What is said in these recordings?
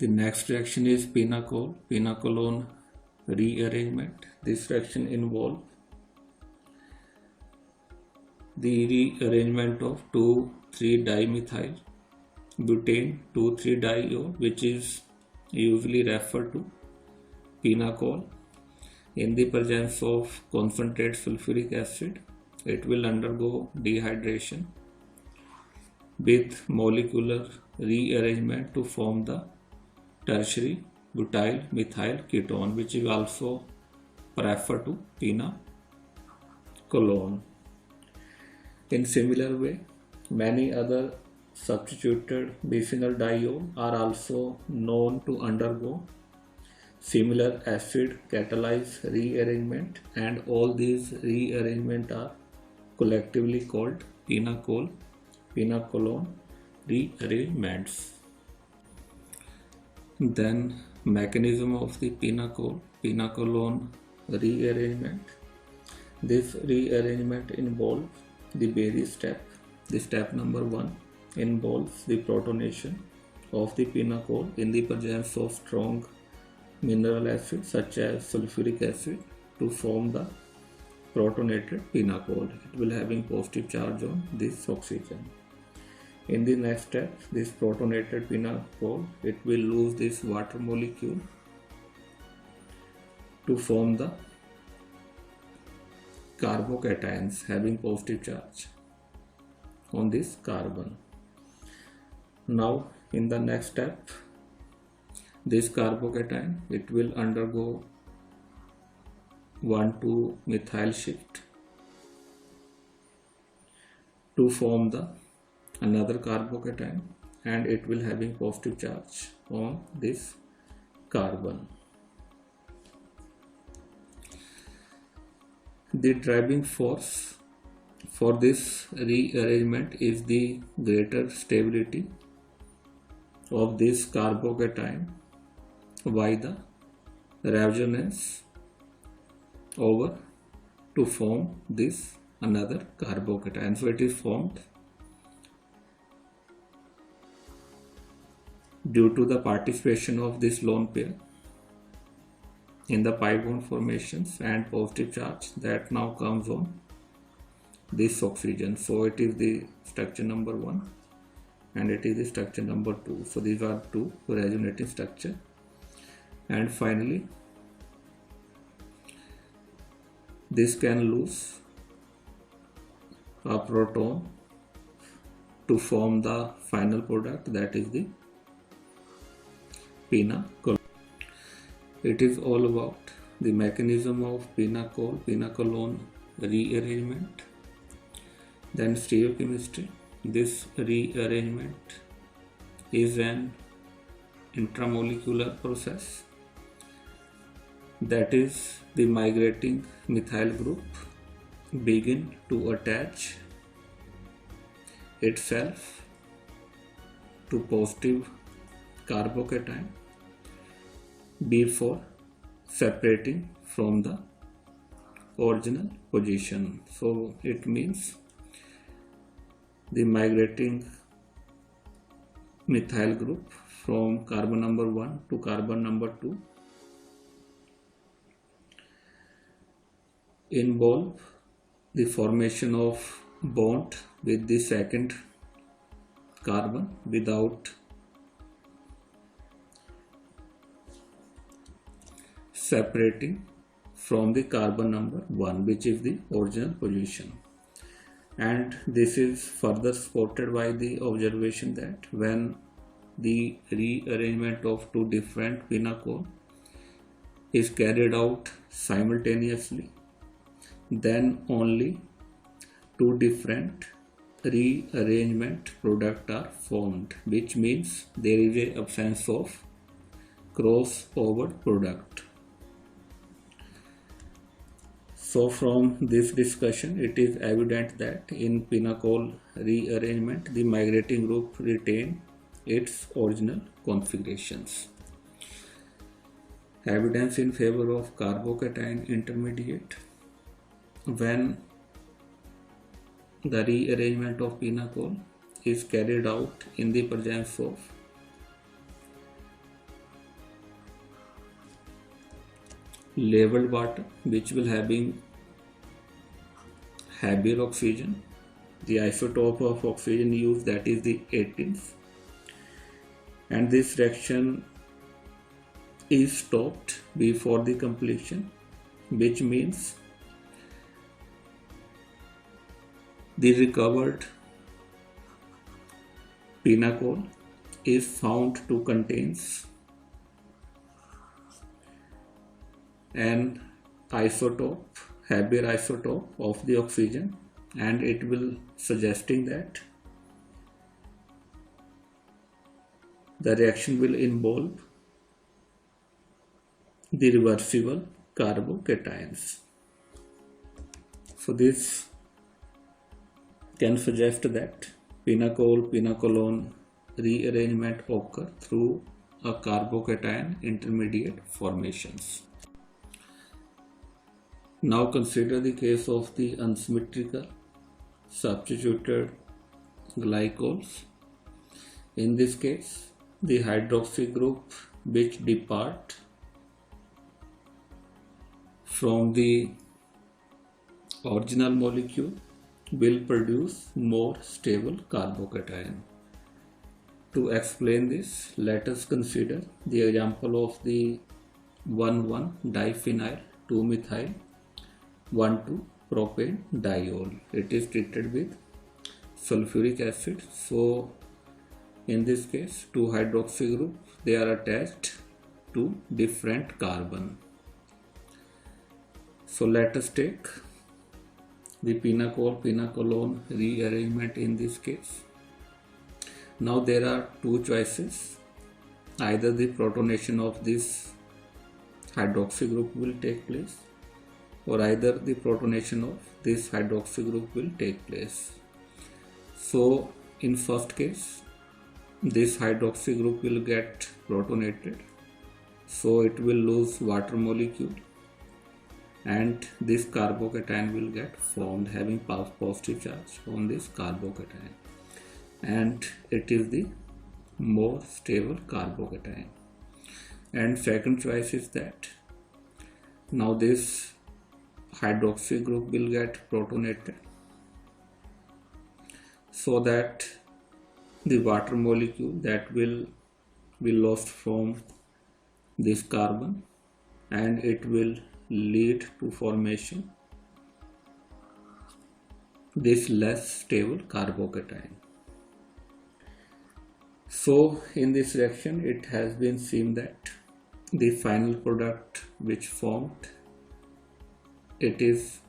The next reaction is pinacol, pinacolone rearrangement. This reaction involves the rearrangement of 2,3-dimethyl butane 2,3-diol, which is usually referred to pinacol. In the presence of concentrated sulfuric acid, it will undergo dehydration with molecular rearrangement to form the tertiary butyl methyl ketone, which is also referred to pinacolone. In similar way, many other substituted bisphenol diol are also known to undergo similar acid catalyzed rearrangement, and all these rearrangements are collectively called pinacol, pinacolone rearrangements. Then mechanism of the pinacol, pinacolone rearrangement. This rearrangement involves the Berry step. The step number 1 involves the protonation of the pinacol in the presence of strong mineral acid such as sulfuric acid to form the protonated pinacol. It will having positive charge on this oxygen. In the next step, this protonated pinacol, it will lose this water molecule to form the carbocations having positive charge on this carbon. Now in the next step, this carbocation, it will undergo 1,2-methyl shift to form the another carbocation, and it will having positive charge on this carbon. The driving force for this rearrangement is the greater stability of this carbocation by the resonance over to form this another carbocation. So it is formed due to the participation of this lone pair in the pi bond formations and positive charge that now comes on this oxygen. So it is the structure number 1 and it is the structure number 2. So these are two resonating structure, and finally this can lose a proton to form the final product, that is the pinacol. It is all about the mechanism of pinacol, pinacolone rearrangement. Then stereochemistry. This rearrangement is an intramolecular process, that is the migrating methyl group begin to attach itself to positive carbocation before separating from the original position. So it means the migrating methyl group from carbon number 1 to carbon number 2 involve the formation of bond with the second carbon without separating from the carbon number 1, which is the original position. And this is further supported by the observation that when the rearrangement of two different pinacol is carried out simultaneously, then only two different rearrangement products are formed, which means there is an absence of crossover product. So from this discussion, it is evident that in pinacol rearrangement, the migrating group retain its original configurations. Evidence in favor of carbocation intermediate. When the rearrangement of pinacol is carried out in the presence of labeled water which will having heavier oxygen. The isotope of oxygen used, that is the 18th, and this reaction is stopped before the completion, which means the recovered pinacol is found to contains an isotope, heavier isotope of the oxygen, and it will suggesting that the reaction will involve the reversible carbocations. So this can suggest that pinacol-pinacolone rearrangement occur through a carbocation intermediate formations. Now consider the case of the unsymmetrical substituted glycols. In this case, the hydroxy group which depart from the original molecule will produce more stable carbocation. To explain this, let us consider the example of the 1,1-diphenyl 2-methyl 1,2-propane diol. It is treated with sulfuric acid. So in this case, two hydroxy groups, they are attached to different carbon. So let us take the pinacol-pinacolone rearrangement in this case. Now there are two choices. Either the protonation of this hydroxy group will take place, or either the protonation of this hydroxy group will take place. So in first case, this hydroxy group will get protonated, so it will lose water molecule, and this carbocation will get formed having positive charge on this carbocation, and it is the more stable carbocation. And second choice is that now this hydroxy group will get protonated, so that the water molecule that will be lost from this carbon, and it will lead to formation this less stable carbocation. So in this reaction, it has been seen that the final product which formed, it is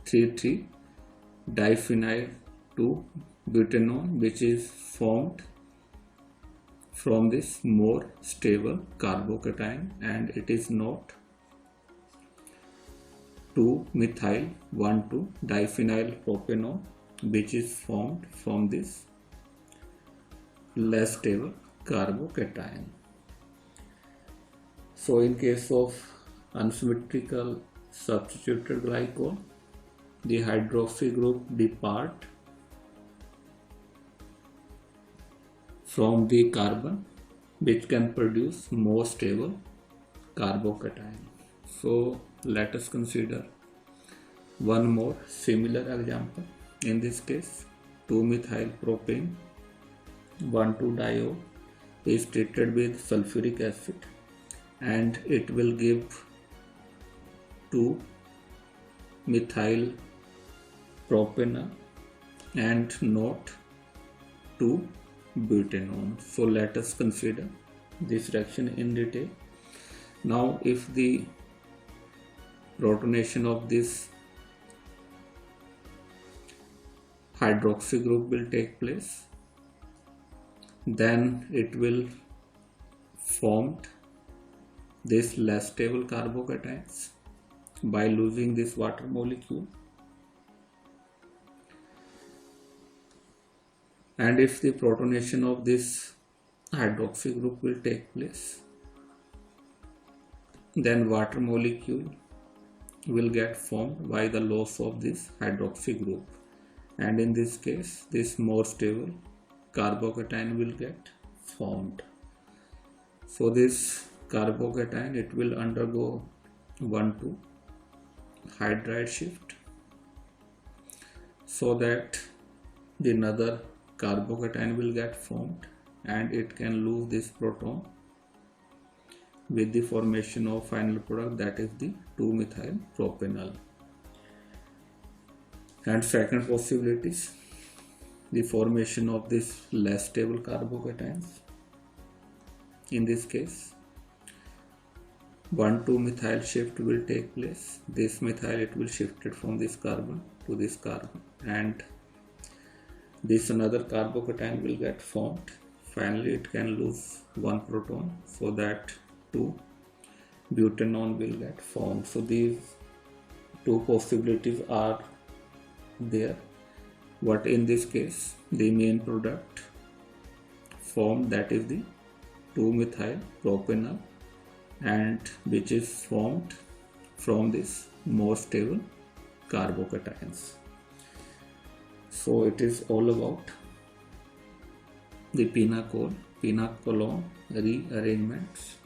3,3-diphenyl 2-butanone, which is formed from this more stable carbocation, and it is not 2-methyl 1,2-diphenyl propanone, which is formed from this less stable carbocation. So in case of unsymmetrical substituted glycol, the hydroxy group depart from the carbon, which can produce more stable carbocation. So let us consider one more similar example. In this case, 2-methyl propane 1,2-diol is treated with sulfuric acid, and it will give 2-methyl propane and not 2-butanone. So let us consider this reaction in detail. Now if the protonation of this hydroxy group will take place, then it will form this less stable carbocations by losing this water molecule. And if the protonation of this hydroxy group will take place, then water molecule will get formed by the loss of this hydroxy group, and in this case this more stable carbocation will get formed. So this carbocation, it will undergo 1,2 hydride shift, so that the another carbocation will get formed and it can lose this proton with the formation of final product, that is the 2-methyl propanol. And second possibilities, the formation of this less stable carbocations. In this case 1,2-methyl shift will take place. This methyl, it will shift it from this carbon to this carbon, and this another carbocation will get formed. Finally it can lose one proton, so that 2 butanol will get formed. So these two possibilities are there, but in this case the main product formed, that is the 2-methyl propanol, and which is formed from this more stable carbocations. So it is all about the pinacolone rearrangements.